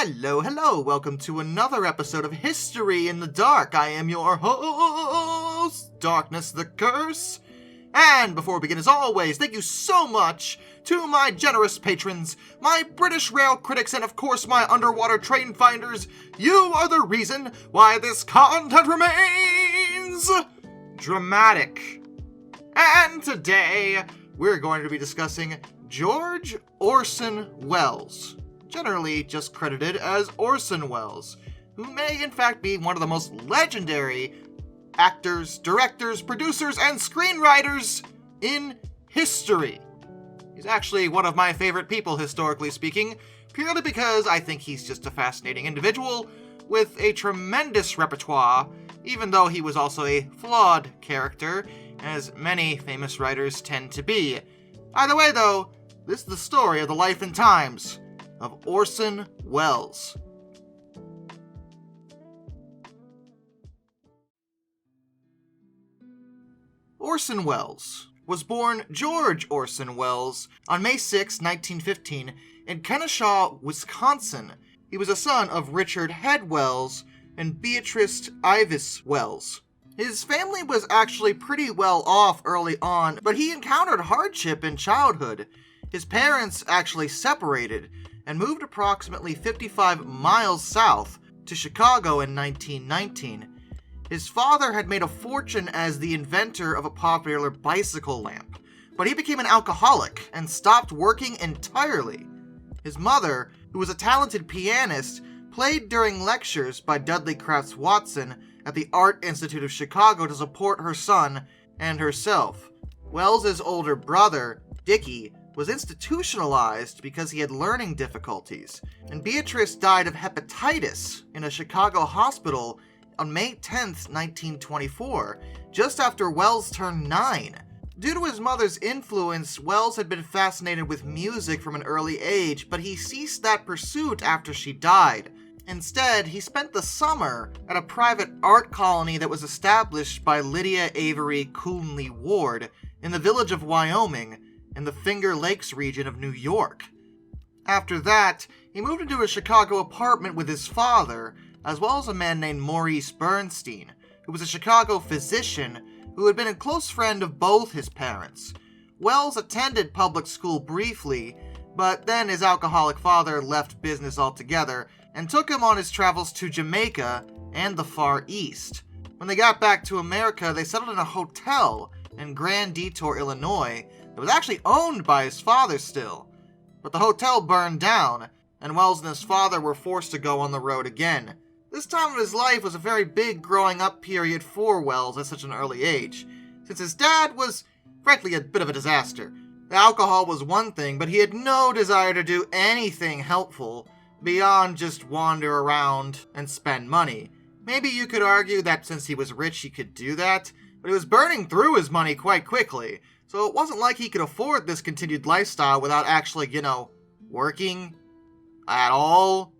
Hello, welcome to another episode of History in the Dark. I am your host, Darkness the Curse. And before we begin, as always, thank you so much to my generous patrons, my British rail critics, and of course my underwater train finders. You are the reason why this content remains dramatic. And today, we're going to be discussing George Orson Welles, generally just credited as Orson Welles, who may in fact be one of the most legendary actors, directors, producers, and screenwriters in history. He's actually one of my favorite people, historically speaking, purely because I think he's just a fascinating individual with a tremendous repertoire, even though he was also a flawed character, as many famous writers tend to be. Either way, though, this is the story of the life and times of Orson Welles. Orson Welles was born George Orson Welles on May 6, 1915, in Kennesaw, Wisconsin. He was a son of Richard Head Welles and Beatrice Ivis Welles. His family was actually pretty well off early on, but he encountered hardship in childhood. His parents actually separated and moved approximately 55 miles south to Chicago in 1919. His father had made a fortune as the inventor of a popular bicycle lamp, but he became an alcoholic and stopped working entirely. His mother, who was a talented pianist, played during lectures by Dudley Crafts Watson at the Art Institute of Chicago to support her son and herself. Welles's older brother, Dickie, was institutionalized because he had learning difficulties, and Beatrice died of hepatitis in a Chicago hospital on May 10, 1924, just after Welles turned 9. Due to his mother's influence, Welles had been fascinated with music from an early age, but he ceased that pursuit after she died. Instead, he spent the summer at a private art colony that was established by Lydia Avery Coonley Ward in the village of Wyoming, in the Finger Lakes region of New York. After that, he moved into a Chicago apartment with his father, as well as a man named Maurice Bernstein, who was a Chicago physician who had been a close friend of both his parents. Welles attended public school briefly, but then his alcoholic father left business altogether and took him on his travels to Jamaica and the Far East. When they got back to America, they settled in a hotel in Grand Detour, Illinois, that was actually owned by his father still. But the hotel burned down, and Welles and his father were forced to go on the road again. This time of his life was a very big growing up period for Welles at such an early age, since his dad was, frankly, a bit of a disaster. The alcohol was one thing, but he had no desire to do anything helpful beyond just wander around and spend money. Maybe you could argue that since he was rich he could do that, but he was burning through his money quite quickly, so it wasn't like he could afford this continued lifestyle without actually, working at all,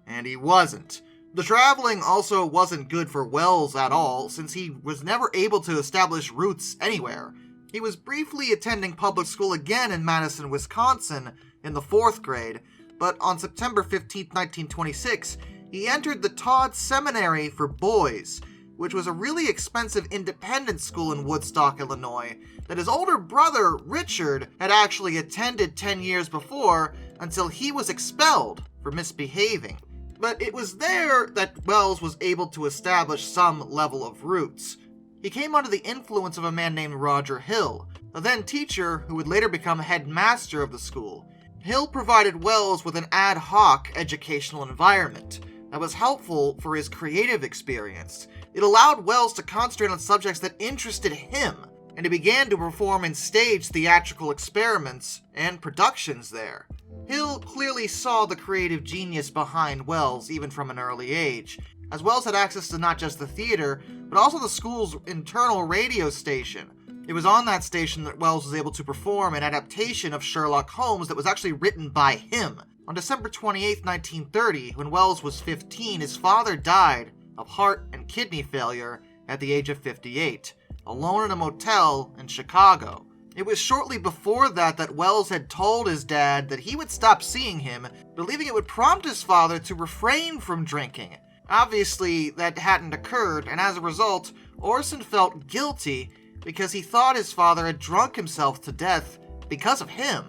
and he wasn't. The traveling also wasn't good for Welles at all, since he was never able to establish roots anywhere. He was briefly attending public school again in Madison, Wisconsin, in the 4th grade, but on September 15, 1926, he entered the Todd Seminary for Boys, which was a really expensive independent school in Woodstock, Illinois, that his older brother, Richard, had actually attended 10 years before until he was expelled for misbehaving. But it was there that Welles was able to establish some level of roots. He came under the influence of a man named Roger Hill, a then teacher who would later become headmaster of the school. Hill provided Welles with an ad hoc educational environment that was helpful for his creative experience. It allowed Welles to concentrate on subjects that interested him, and he began to perform in stage theatrical experiments and productions there. Hill clearly saw the creative genius behind Welles even from an early age, as Welles had access to not just the theater, but also the school's internal radio station. It was on that station that Welles was able to perform an adaptation of Sherlock Holmes that was actually written by him. On December 28, 1930, when Welles was 15, his father died of heart and kidney failure at the age of 58, alone in a motel in Chicago. It was shortly before that Welles had told his dad that he would stop seeing him, believing it would prompt his father to refrain from drinking. Obviously, that hadn't occurred, and as a result, Orson felt guilty because he thought his father had drunk himself to death because of him.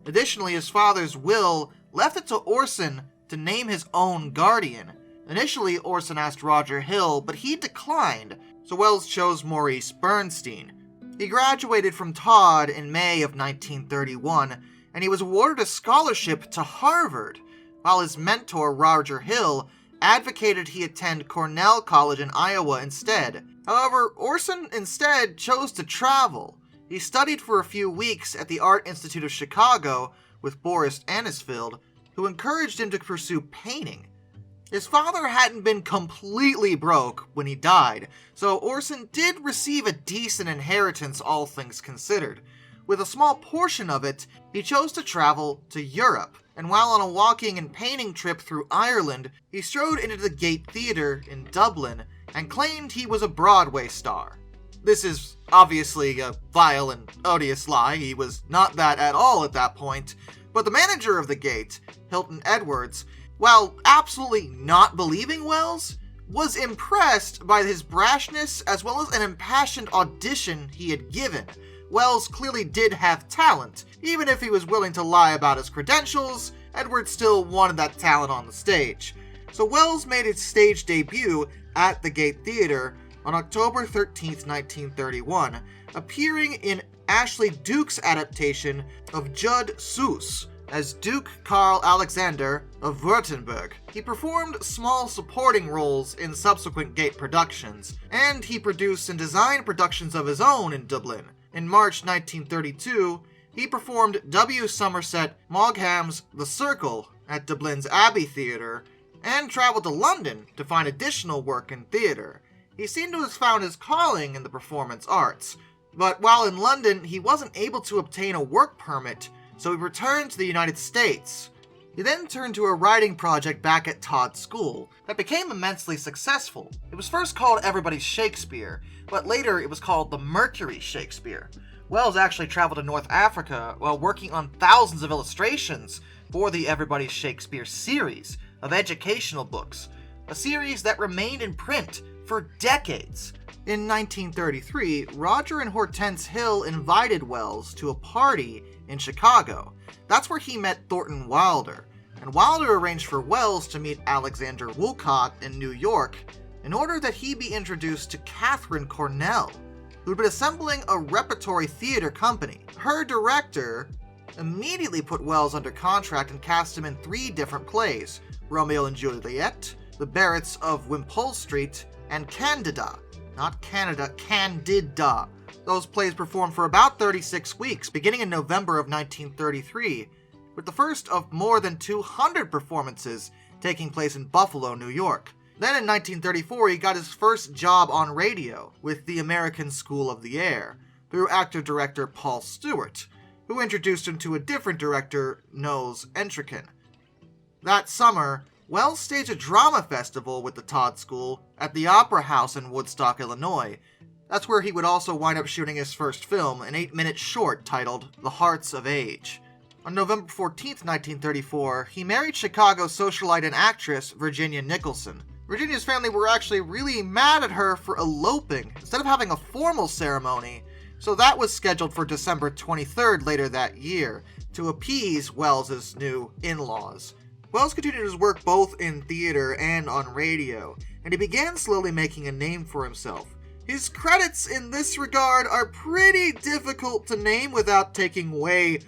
Additionally, his father's will left it to Orson to name his own guardian. Initially, Orson asked Roger Hill, but he declined, so Welles chose Maurice Bernstein. He graduated from Todd in May of 1931, and he was awarded a scholarship to Harvard, while his mentor, Roger Hill, advocated he attend Cornell College in Iowa instead. However, Orson instead chose to travel. He studied for a few weeks at the Art Institute of Chicago with Boris Anisfield, who encouraged him to pursue painting. His father hadn't been completely broke when he died, so Orson did receive a decent inheritance, all things considered. With a small portion of it, he chose to travel to Europe, and while on a walking and painting trip through Ireland, he strode into the Gate Theatre in Dublin and claimed he was a Broadway star. This is obviously a vile and odious lie. He was not that at all at that point, but the manager of the Gate, Hilton Edwards, while absolutely not believing Welles, was impressed by his brashness as well as an impassioned audition he had given. Welles clearly did have talent. Even if he was willing to lie about his credentials, Edwards still wanted that talent on the stage. So Welles made his stage debut at the Gate Theatre on October 13, 1931, appearing in Ashley Duke's adaptation of Judd Seuss as Duke Karl Alexander of Württemberg. He performed small supporting roles in subsequent Gate productions, and he produced and designed productions of his own in Dublin. In March 1932, he performed W. Somerset Maugham's The Circle at Dublin's Abbey Theatre, and traveled to London to find additional work in theatre. He seemed to have found his calling in the performance arts, but while in London, he wasn't able to obtain a work permit, so he returned to the United States. He then turned to a writing project back at Todd School that became immensely successful. It was first called Everybody's Shakespeare, but later it was called The Mercury Shakespeare. Welles actually traveled to North Africa while working on thousands of illustrations for the Everybody's Shakespeare series of educational books, a series that remained in print for decades. In 1933, Roger and Hortense Hill invited Welles to a party in Chicago. That's where he met Thornton Wilder, and Wilder arranged for Welles to meet Alexander Woollcott in New York in order that he be introduced to Catherine Cornell, who'd been assembling a repertory theater company. Her director immediately put Welles under contract and cast him in 3 different plays: Romeo and Juliet, The Barretts of Wimpole Street, and Candida. Not Canada, Candida. Those plays performed for about 36 weeks, beginning in November of 1933, with the first of more than 200 performances taking place in Buffalo, New York. Then in 1934, he got his first job on radio with the American School of the Air, through actor-director Paul Stewart, who introduced him to a different director, Nose Entrican. That summer, Welles staged a drama festival with the Todd School at the Opera House in Woodstock, Illinois. That's where he would also wind up shooting his first film, an 8-minute short titled The Hearts of Age. On November 14, 1934, he married Chicago socialite and actress Virginia Nicholson. Virginia's family were actually really mad at her for eloping instead of having a formal ceremony, so that was scheduled for December 23rd later that year, to appease Welles's new in-laws. Welles continued his work both in theater and on radio, and he began slowly making a name for himself. His credits in this regard are pretty difficult to name without taking way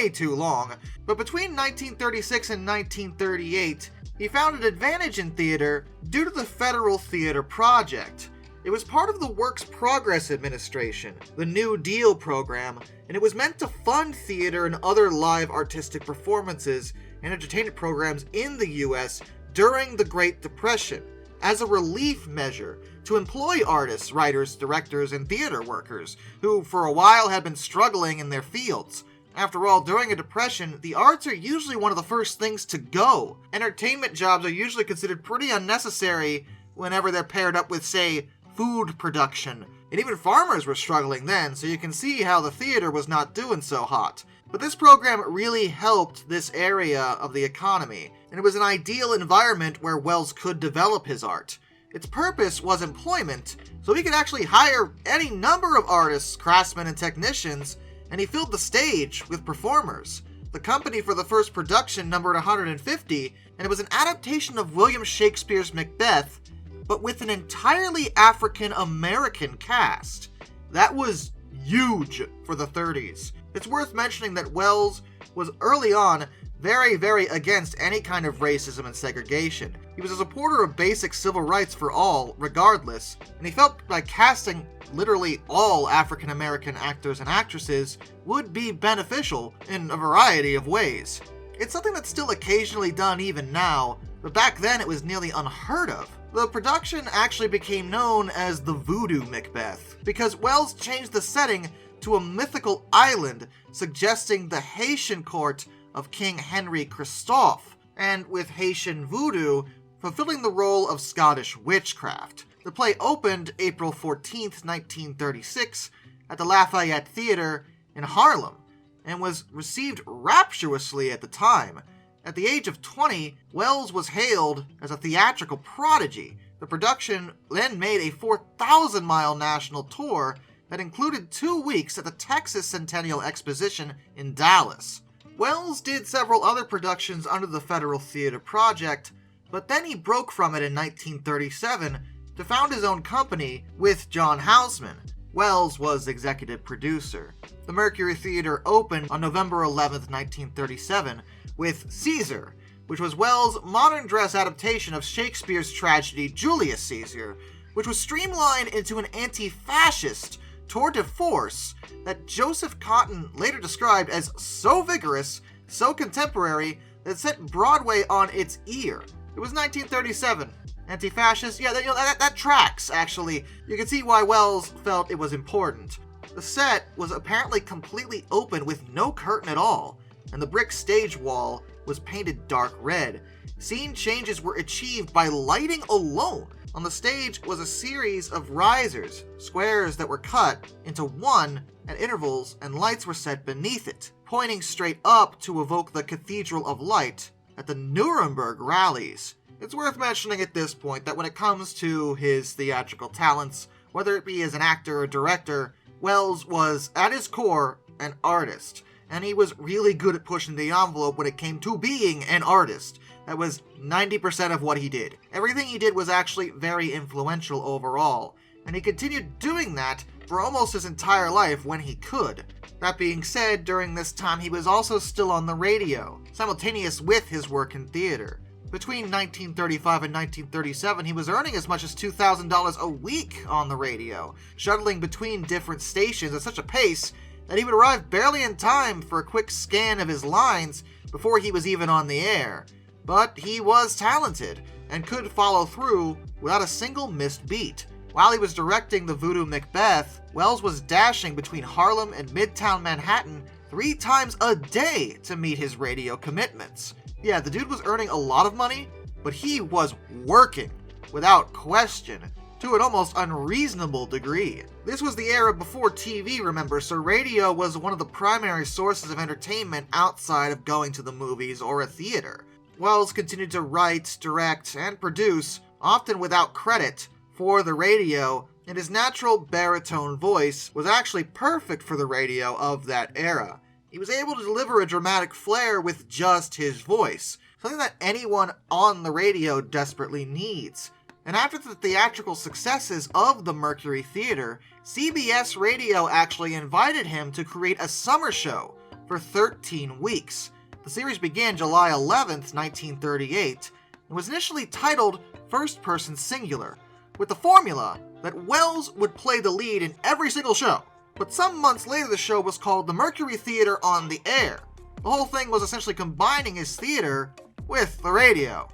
too long, but between 1936 and 1938, he found an advantage in theater due to the Federal Theater Project. It was part of the Works Progress Administration, the New Deal program, and it was meant to fund theater and other live artistic performances and entertainment programs in the U.S. during the Great Depression, as a relief measure to employ artists, writers, directors, and theater workers, who for a while had been struggling in their fields. After all, during a depression, the arts are usually one of the first things to go. Entertainment jobs are usually considered pretty unnecessary whenever they're paired up with, say, food production and even farmers were struggling then, so you can see how the theater was not doing so hot. But this program really helped this area of the economy, and it was an ideal environment where Welles could develop his art. Its purpose was employment, so he could actually hire any number of artists, craftsmen, and technicians, and he filled the stage with performers. The company for the first production numbered 150, and it was an adaptation of William Shakespeare's Macbeth, but with an entirely African-American cast. That was huge for the 30s. It's worth mentioning that Welles was early on very against any kind of racism and segregation. He was a supporter of basic civil rights for all, regardless, and he felt by casting literally all African-American actors and actresses would be beneficial in a variety of ways. It's something that's still occasionally done even now, but back then it was nearly unheard of. The production actually became known as the Voodoo Macbeth, because Welles changed the setting to a mythical island, suggesting the Haitian court of King Henry Christophe, and with Haitian voodoo fulfilling the role of Scottish witchcraft. The play opened April 14th, 1936, at the Lafayette Theater in Harlem, and was received rapturously at the time. At the age of 20, Welles was hailed as a theatrical prodigy. The production then made a 4,000-mile national tour that included 2 weeks at the Texas Centennial Exposition in Dallas. Welles did several other productions under the Federal Theater Project, but then he broke from it in 1937 to found his own company with John Houseman. Welles was executive producer. The Mercury Theater opened on November 11th, 1937, with Caesar, which was Welles' modern dress adaptation of Shakespeare's tragedy Julius Caesar, which was streamlined into an anti-fascist tour de force that Joseph Cotton later described as so vigorous, so contemporary, that it set Broadway on its ear. It was 1937. Anti-fascist? Yeah, that tracks, actually. You can see why Welles felt it was important. The set was apparently completely open with no curtain at all, and the brick stage wall was painted dark red. Scene changes were achieved by lighting alone. On the stage was a series of risers, squares that were cut into one at intervals, and lights were set beneath it, pointing straight up to evoke the Cathedral of Light at the Nuremberg rallies. It's worth mentioning at this point that when it comes to his theatrical talents, whether it be as an actor or director, Welles was, at his core, an artist, and he was really good at pushing the envelope when it came to being an artist. That was 90% of what he did. Everything he did was actually very influential overall, and he continued doing that for almost his entire life when he could. That being said, during this time he was also still on the radio, simultaneous with his work in theater. Between 1935 and 1937, he was earning as much as $2,000 a week on the radio, shuttling between different stations at such a pace that he would arrive barely in time for a quick scan of his lines before he was even on the air. But he was talented, and could follow through without a single missed beat. While he was directing the Voodoo Macbeth, Welles was dashing between Harlem and Midtown Manhattan 3 times a day to meet his radio commitments. Yeah, the dude was earning a lot of money, but he was working, without question, to an almost unreasonable degree. This was the era before TV, remember, so radio was one of the primary sources of entertainment outside of going to the movies or a theater. Welles continued to write, direct, and produce, often without credit, for the radio, and his natural baritone voice was actually perfect for the radio of that era. He was able to deliver a dramatic flair with just his voice, something that anyone on the radio desperately needs. And after the theatrical successes of the Mercury Theater, CBS Radio actually invited him to create a summer show for 13 weeks. The series began July 11th, 1938, and was initially titled First Person Singular, with the formula that Welles would play the lead in every single show. But some months later the show was called The Mercury Theater on the Air. The whole thing was essentially combining his theater with the radio.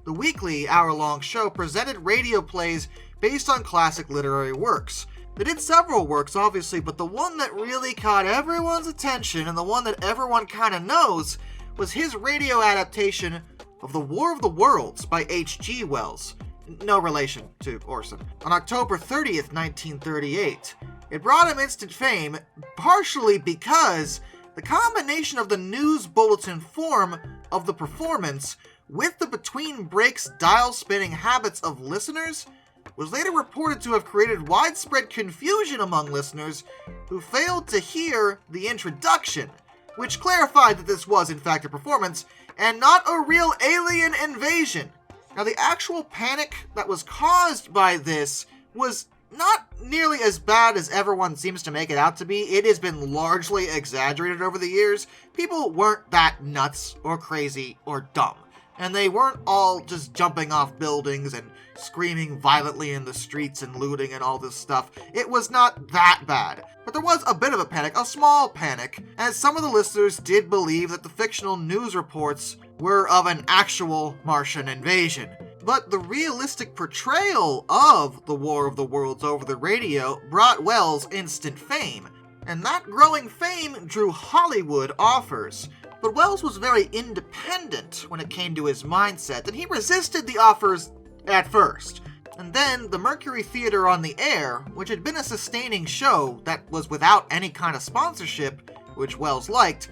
The weekly, hour-long show presented radio plays based on classic literary works. They did several works, obviously, but the one that really caught everyone's attention, and the one that everyone kind of knows, was his radio adaptation of The War of the Worlds by H.G. Wells. no relation to Orson. On October 30th, 1938, it brought him instant fame, partially because the combination of the news bulletin form of the performance with the between breaks dial-spinning habits of listeners was later reported to have created widespread confusion among listeners who failed to hear the introduction, which clarified that this was in fact a performance and not a real alien invasion. Now, the actual panic that was caused by this was not nearly as bad as everyone seems to make it out to be. It has been largely exaggerated over the years. People weren't that nuts or crazy or dumb. And they weren't all just jumping off buildings and screaming violently in the streets and looting and all this stuff. It was not that bad. But there was a bit of a panic, a small panic, as some of the listeners did believe that the fictional news reports were of an actual Martian invasion. But the realistic portrayal of the War of the Worlds over the radio brought Welles instant fame, and that growing fame drew Hollywood offers. But Welles was very independent when it came to his mindset, and he resisted the offers at first. And then the Mercury Theater on the Air, which had been a sustaining show that was without any kind of sponsorship, which Welles liked,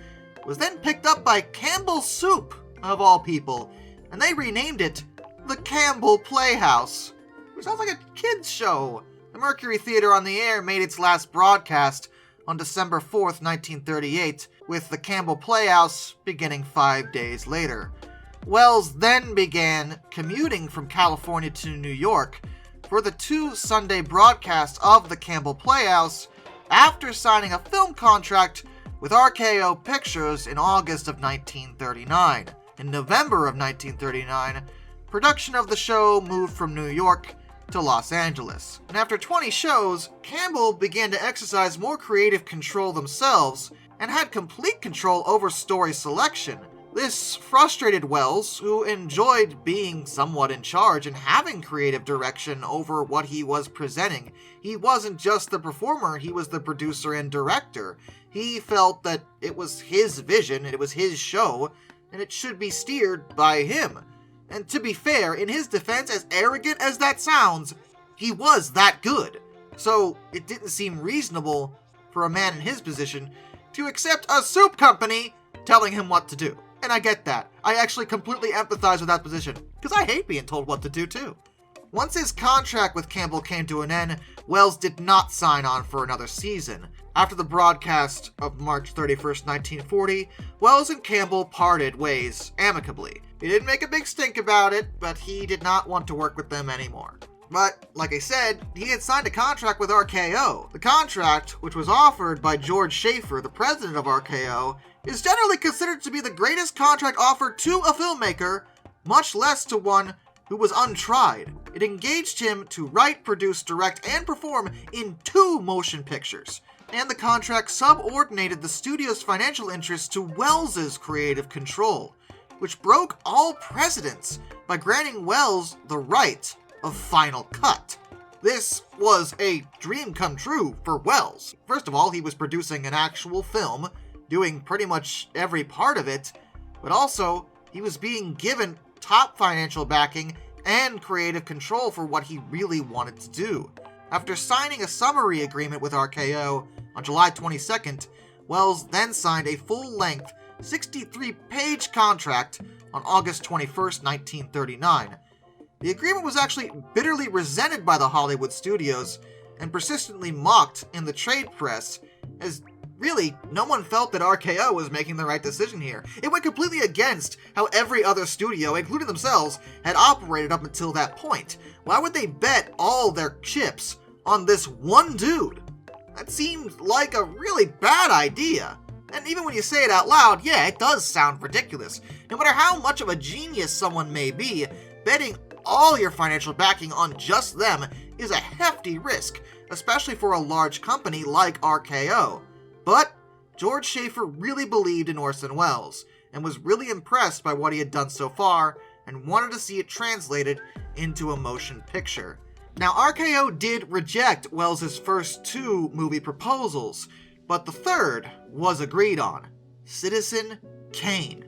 was then picked up by Campbell's Soup, of all people, and they renamed it the Campbell Playhouse, which sounds like a kid's show. The Mercury Theater on the Air made its last broadcast on December 4th, 1938, with the Campbell Playhouse beginning 5 days later. Welles then began commuting from California to New York for the 2 Sunday broadcasts of the Campbell Playhouse after signing a film contract with RKO Pictures in August of 1939. In November of 1939, production of the show moved from New York to Los Angeles. And after 20 shows, Campbell began to exercise more creative control themselves and had complete control over story selection. This frustrated Welles, who enjoyed being somewhat in charge and having creative direction over what he was presenting. He wasn't just the performer, he was the producer and director. He felt that it was his vision, it was his show, and it should be steered by him. And to be fair, in his defense, as arrogant as that sounds, he was that good. So it didn't seem reasonable for a man in his position to accept a soup company telling him what to do. And I get that. I actually completely empathize with that position, because I hate being told what to do too. Once his contract with Campbell came to an end, Welles did not sign on for another season. After the broadcast of March 31st, 1940, Welles and Campbell parted ways amicably. He didn't make a big stink about it, but he did not want to work with them anymore. But, like I said, he had signed a contract with RKO. The contract, which was offered by George Schaefer, the president of RKO, is generally considered to be the greatest contract offered to a filmmaker, much less to one who was untried. It engaged him to write, produce, direct, and perform in 2 motion pictures. And the contract subordinated the studio's financial interests to Welles's creative control, which broke all precedents by granting Welles the right of final cut. This was a dream come true for Welles. First of all, he was producing an actual film, doing pretty much every part of it, but also he was being given top financial backing and creative control for what he really wanted to do. After signing a summary agreement with RKO on July 22nd, Welles then signed a full-length 63-page contract on August 21st, 1939. The agreement was actually bitterly resented by the Hollywood studios and persistently mocked in the trade press, as really no one felt that RKO was making the right decision here. It went completely against how every other studio, including themselves, had operated up until that point. Why would they bet all their chips on this one dude? That seemed like a really bad idea. And even when you say it out loud, yeah, it does sound ridiculous. No matter how much of a genius someone may be, betting all your financial backing on just them is a hefty risk, especially for a large company like RKO. But George Schaefer really believed in Orson Welles, and was really impressed by what he had done so far, and wanted to see it translated into a motion picture. Now, RKO did reject Welles' first 2 movie proposals, but the third was agreed on. Citizen Kane.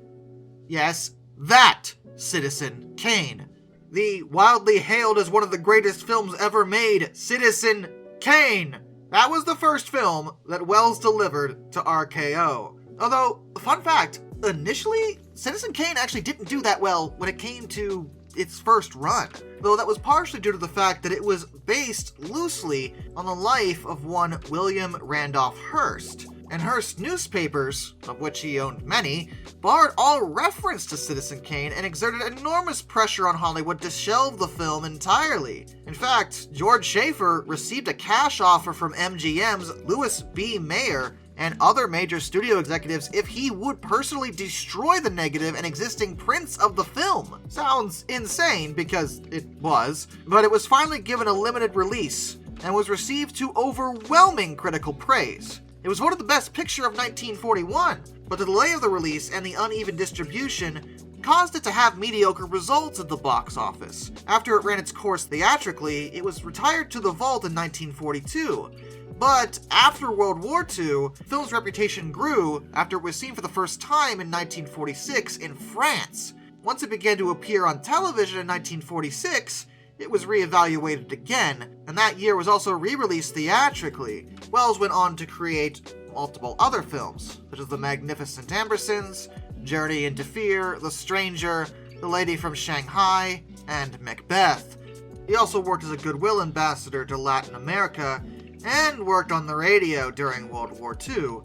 Yes, that Citizen Kane. the wildly hailed as one of the greatest films ever made, Citizen Kane. That was the first film that Welles delivered to RKO. Although, fun fact, initially, Citizen Kane actually didn't do that well when it came to its first run, though that was partially due to the fact that it was based loosely on the life of one William Randolph Hearst. And Hearst newspapers, of which he owned many, barred all reference to Citizen Kane and exerted enormous pressure on Hollywood to shelve the film entirely. In fact, George Schaefer received a cash offer from MGM's Louis B. Mayer and other major studio executives if he would personally destroy the negative and existing prints of the film. Sounds insane, because it was, but it was finally given a limited release and was received to overwhelming critical praise. It was voted the best picture of 1941, but the delay of the release and the uneven distribution caused it to have mediocre results at the box office. After it ran its course theatrically, it was retired to the vault in 1942. But after World War II, the film's reputation grew after it was seen for the first time in 1946 in France. Once it began to appear on television in 1946, it was re-evaluated again, and that year was also re-released theatrically. Welles went on to create multiple other films, such as The Magnificent Ambersons, Journey into Fear, The Stranger, The Lady from Shanghai, and Macbeth. He also worked as a goodwill ambassador to Latin America, and worked on the radio during World War II.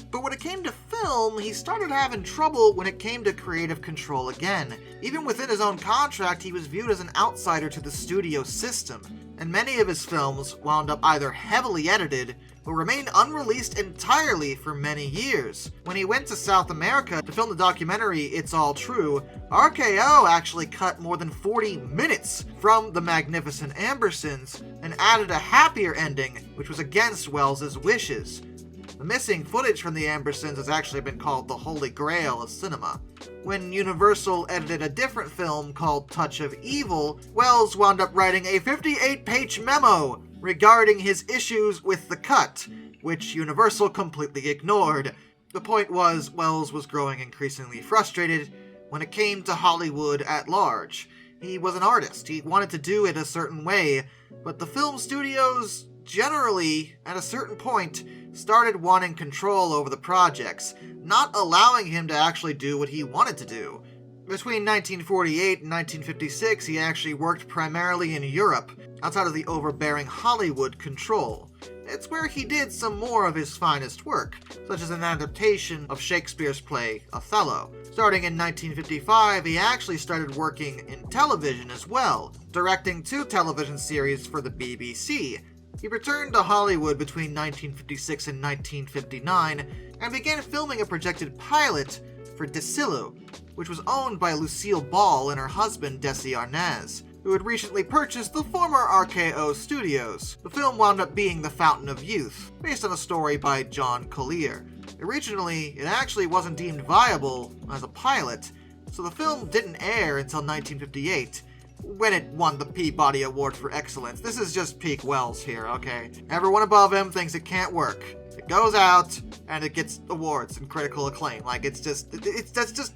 But when it came to film, he started having trouble when it came to creative control again. Even within his own contract, he was viewed as an outsider to the studio system, and many of his films wound up either heavily edited or remained unreleased entirely for many years. When he went to South America to film the documentary It's All True, RKO actually cut more than 40 minutes from The Magnificent Ambersons and added a happier ending, which was against Welles's wishes. The missing footage from the Ambersons has actually been called the Holy Grail of cinema. When Universal edited a different film called Touch of Evil, Welles wound up writing a 58-page memo regarding his issues with the cut, which Universal completely ignored. The point was, Welles was growing increasingly frustrated when it came to Hollywood at large. He was an artist, he wanted to do it a certain way, but the film studios generally, at a certain point, started wanting control over the projects, not allowing him to actually do what he wanted to do. Between 1948 and 1956, he actually worked primarily in Europe, outside of the overbearing Hollywood control. It's where he did some more of his finest work, such as an adaptation of Shakespeare's play Othello. Starting in 1955, he actually started working in television as well, directing 2 television series for the BBC. He returned to Hollywood between 1956 and 1959, and began filming a projected pilot for Desillo, which was owned by Lucille Ball and her husband Desi Arnaz, who had recently purchased the former RKO studios. The film wound up being The Fountain of Youth, based on a story by John Collier. Originally, it actually wasn't deemed viable as a pilot, so the film didn't air until 1958, when it won the Peabody Award for Excellence. This is just peak Welles here, okay? Everyone above him thinks it can't work. It goes out, and it gets awards and critical acclaim. Like, that's just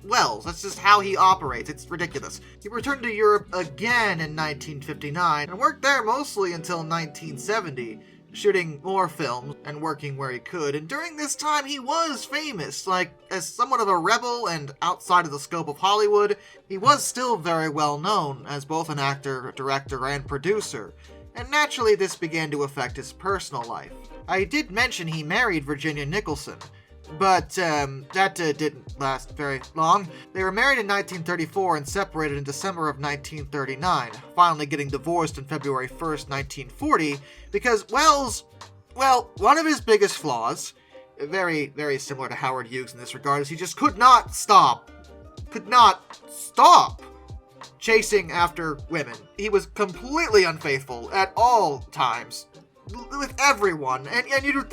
Welles. That's just how he operates. It's ridiculous. He returned to Europe again in 1959, and worked there mostly until 1970, shooting more films and working where he could. And during this time, he was famous. Like, as somewhat of a rebel and outside of the scope of Hollywood, he was still very well known as both an actor, director, and producer. And naturally, this began to affect his personal life. I did mention he married Virginia Nicholson, but that didn't last very long. They were married in 1934 and separated in December of 1939, finally getting divorced on February 1st, 1940, because Welles, well, one of his biggest flaws, very, very similar to Howard Hughes in this regard, is he just could not stop chasing after women. He was completely unfaithful at all times, with everyone, and you'd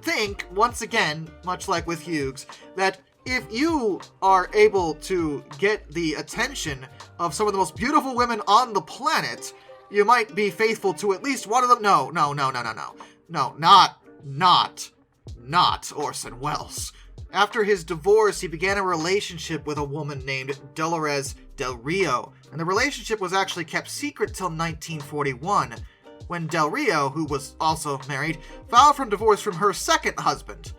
think, once again, much like with Hughes, that if you are able to get the attention of some of the most beautiful women on the planet, you might be faithful to at least one of them. No, not Orson Welles. After his divorce, he began a relationship with a woman named Dolores Del Rio, and the relationship was actually kept secret till 1941, when Del Rio, who was also married, filed for divorce from her second husband.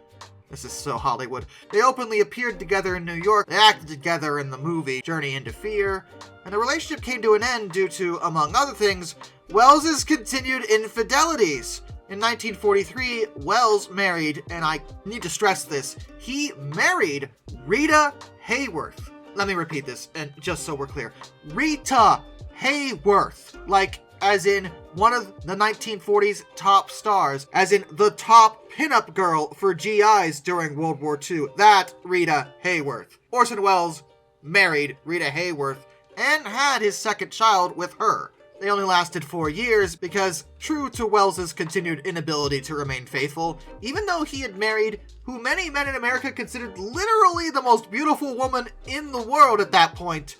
This is so Hollywood. They openly appeared together in New York, they acted together in the movie Journey into Fear, and the relationship came to an end due to, among other things, Welles's continued infidelities. In 1943, Welles married, and I need to stress this, he married Rita Hayworth. Let me repeat this, and just so we're clear. Rita Hayworth. Like, as in one of the 1940s top stars, as in the top pinup girl for GIs during World War II. That Rita Hayworth. Orson Welles married Rita Hayworth and had his second child with her. They only lasted 4 years because, true to Welles's continued inability to remain faithful, even though he had married who many men in America considered literally the most beautiful woman in the world at that point,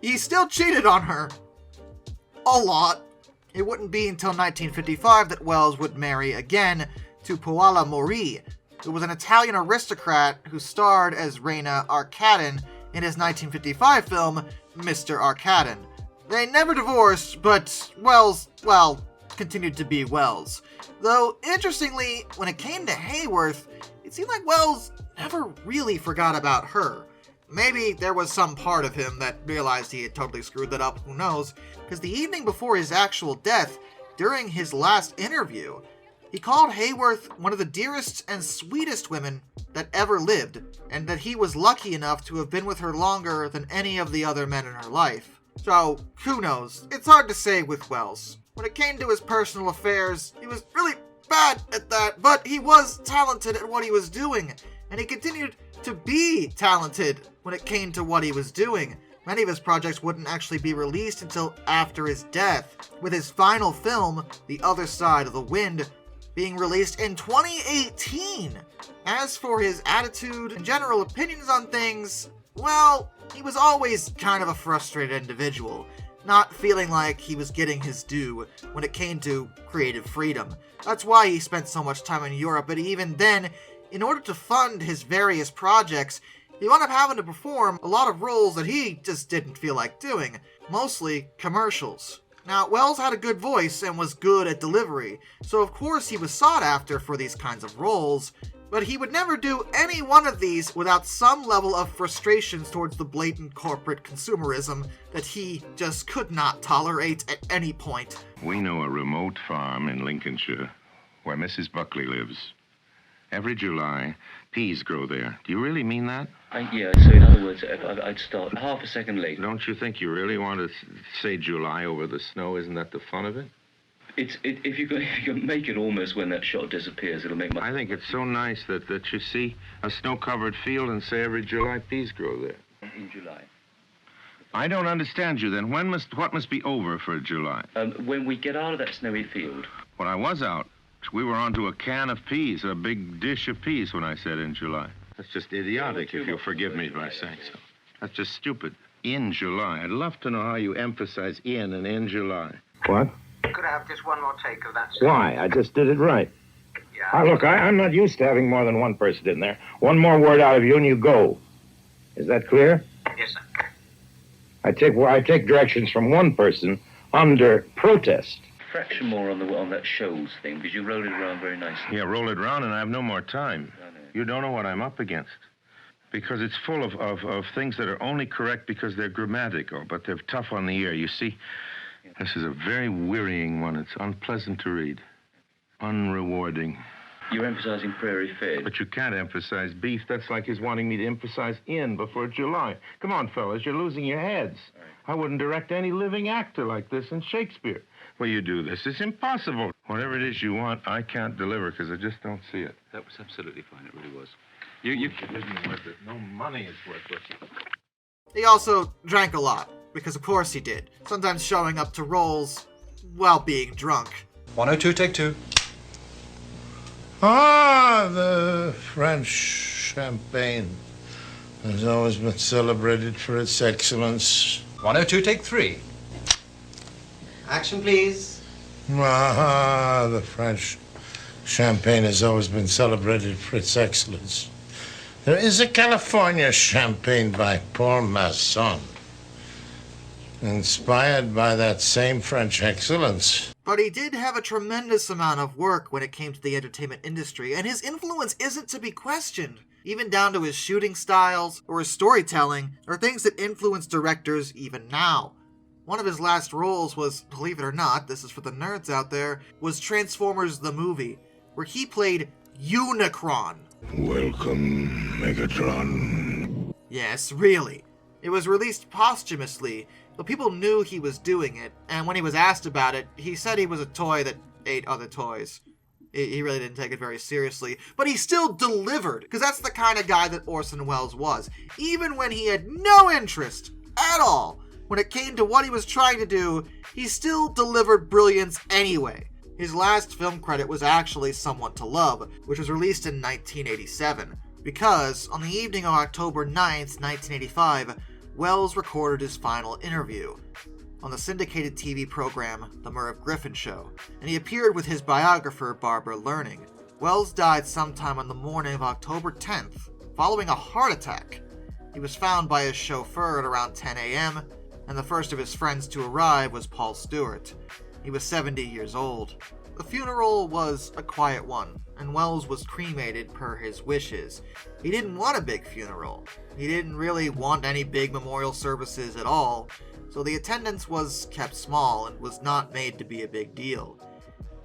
he still cheated on her. A lot. It wouldn't be until 1955 that Welles would marry again to Paola Mori, who was an Italian aristocrat who starred as Reina Arcadin in his 1955 film, Mr. Arcadin. They never divorced, but Welles, well, continued to be Welles. Though, interestingly, when it came to Hayworth, it seemed like Welles never really forgot about her. Maybe there was some part of him that realized he had totally screwed that up, who knows, because the evening before his actual death, during his last interview, he called Hayworth one of the dearest and sweetest women that ever lived, and that he was lucky enough to have been with her longer than any of the other men in her life. So, who knows? It's hard to say with Welles. When it came to his personal affairs, he was really bad at that, but he was talented at what he was doing, and he continued to be talented when it came to what he was doing. Many of his projects wouldn't actually be released until after his death, with his final film, The Other Side of the Wind, being released in 2018. As for his attitude and general opinions on things, well, he was always kind of a frustrated individual, not feeling like he was getting his due when it came to creative freedom. That's why he spent so much time in Europe, but even then, in order to fund his various projects, he wound up having to perform a lot of roles that he just didn't feel like doing, mostly commercials. Now, Welles had a good voice and was good at delivery, so of course he was sought after for these kinds of roles, but he would never do any one of these without some level of frustrations towards the blatant corporate consumerism that he just could not tolerate at any point. We know a remote farm in Lincolnshire where Mrs. Buckley lives. Every July, peas grow there. Do you really mean that? Yeah, so in other words, I'd start half a second late. Don't you think you really want to say July over the snow? Isn't that the fun of it? If you can make it almost when that shot disappears, it'll make I think it's so nice that you see a snow-covered field and say every July peas grow there. In July. I don't understand you then. What must be over for July? When we get out of that snowy field. When I was out, we were onto a can of peas, a big dish of peas when I said in July. That's just idiotic, if you'll forgive me by saying so. That's just stupid. In July. I'd love to know how you emphasize in July. What? Could I have just one more take of that? Why? I just did it right. Yeah. Look, I'm not used to having more than one person in there. One more word out of you and you go. Is that clear? Yes, sir. I take directions from one person under protest. Fraction more on that shoals thing, because you rolled it around very nicely. Yeah, roll it around and I have no more time. I know. You don't know what I'm up against. Because it's full of things that are only correct because they're grammatical, but they're tough on the ear. You see, this is a very wearying one. It's unpleasant to read. Unrewarding. You're emphasizing prairie fed. But you can't emphasize beef. That's like his wanting me to emphasize in before July. Come on, fellas, you're losing your heads. Right. I wouldn't direct any living actor like this in Shakespeare. Well, you do this. It's impossible. Whatever it is you want, I can't deliver because I just don't see it. That was absolutely fine. It really was. It isn't worth it. No money is worth it. He also drank a lot, because of course he did, sometimes showing up to roles while being drunk. 102, take 2. The French champagne has always been celebrated for its excellence. 102, take 3. Action, please. The French champagne has always been celebrated for its excellence. There is a California champagne by Paul Masson. Inspired by that same French excellence. But he did have a tremendous amount of work when it came to the entertainment industry, and his influence isn't to be questioned, even down to his shooting styles or his storytelling, or things that influence directors even now. One of his last roles was, believe it or not, this is for the nerds out there, was Transformers the movie, where he played Unicron. Welcome, Megatron. Yes, really. It was released posthumously, but people knew he was doing it, and when he was asked about it, he said he was a toy that ate other toys. He really didn't take it very seriously, but he still delivered, because that's the kind of guy that Orson Welles was. Even when he had no interest at all, when it came to what he was trying to do, he still delivered brilliance anyway. His last film credit was actually Someone to Love, which was released in 1987, because on the evening of October 9th, 1985, Welles recorded his final interview on the syndicated TV program The Merv Griffin Show, and he appeared with his biographer Barbara Learning. Welles died sometime on the morning of October 10th, following a heart attack. He was found by his chauffeur at around 10 a.m., and the first of his friends to arrive was Paul Stewart. He was 70 years old. The funeral was a quiet one, and Welles was cremated per his wishes. He didn't want a big funeral. He didn't really want any big memorial services at all, so the attendance was kept small and was not made to be a big deal.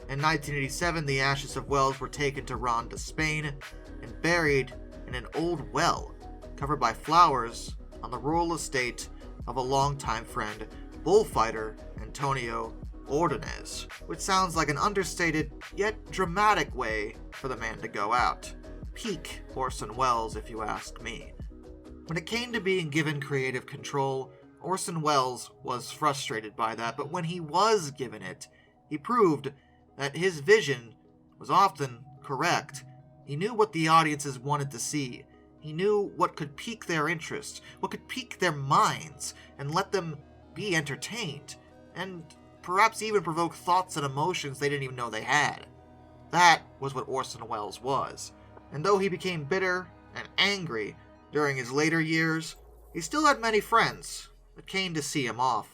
In 1987, the ashes of Welles were taken to Ronda, Spain, and buried in an old well, covered by flowers on the rural estate of a longtime friend, bullfighter Antonio Ordonez, which sounds like an understated yet dramatic way for the man to go out. Peak Orson Welles, if you ask me. When it came to being given creative control, Orson Welles was frustrated by that, but when he was given it, he proved that his vision was often correct. He knew what the audiences wanted to see. He knew what could pique their interest, what could pique their minds, and let them be entertained, and perhaps even provoke thoughts and emotions they didn't even know they had. That was what Orson Welles was. And though he became bitter and angry during his later years, he still had many friends that came to see him off.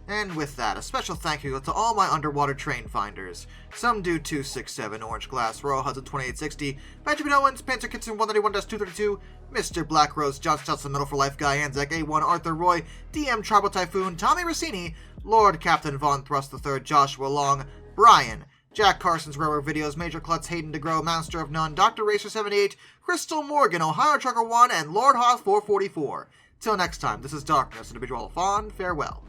And with that, a special thank you to all my underwater train finders. Some do 267, Orange Glass, Royal Hudson 2860, Benjamin Owens, Panzer Kitson 191-232, Mr. Black Rose, John Stelson, Middle for Life Guy, Anzac A1, Arthur Roy, DM Tribal Typhoon, Tommy Rossini, Lord Captain Von Thrust III, Joshua Long, Brian, Jack Carson's Railroad Videos, Major Klutz, Hayden DeGrow, Master of None, Dr. Racer 78, Crystal Morgan, Ohio Trucker 1, and Lord Hoth 444. Till next time, this is Darkness, individual fond farewell.